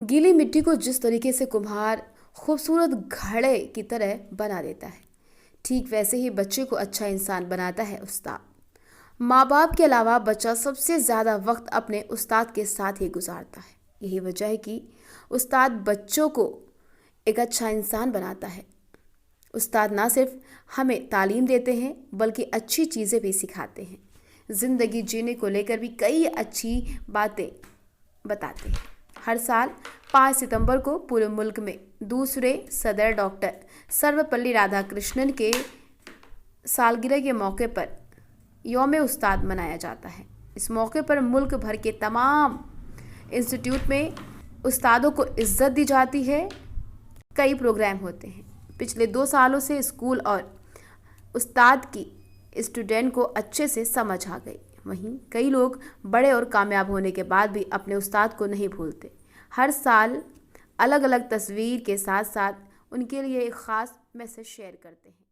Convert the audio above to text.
गीली मिट्टी को जिस तरीके से कुम्हार खूबसूरत घड़े की तरह बना देता है, ठीक वैसे ही बच्चे को अच्छा इंसान बनाता है उस्ताद। माँ बाप के अलावा बच्चा सबसे ज़्यादा वक्त अपने उस्ताद के साथ ही गुजारता है। यही वजह है कि उस्ताद बच्चों को एक अच्छा इंसान बनाता है। उस्ताद ना सिर्फ हमें तालीम देते हैं बल्कि अच्छी चीज़ें भी सिखाते हैं। ज़िंदगी जीने को लेकर भी कई अच्छी बातें बताते हैं। हर साल 5 सितंबर को पूरे मुल्क में दूसरे सदर डॉक्टर सर्वपल्ली राधाकृष्णन के सालगिरह के मौके पर यौम उस्ताद मनाया जाता है। इस मौके पर मुल्क भर के तमाम इंस्टीट्यूट में उस्तादों को इज्जत दी जाती है। कई प्रोग्राम होते हैं। पिछले 2 सालों से स्कूल और उस्ताद की स्टूडेंट को अच्छे से समझ आ गई। वहीं कई लोग बड़े और कामयाब होने के बाद भी अपने उस्ताद को नहीं भूलते। हर साल अलग अलग तस्वीर के साथ साथ उनके लिए एक ख़ास मैसेज शेयर करते हैं।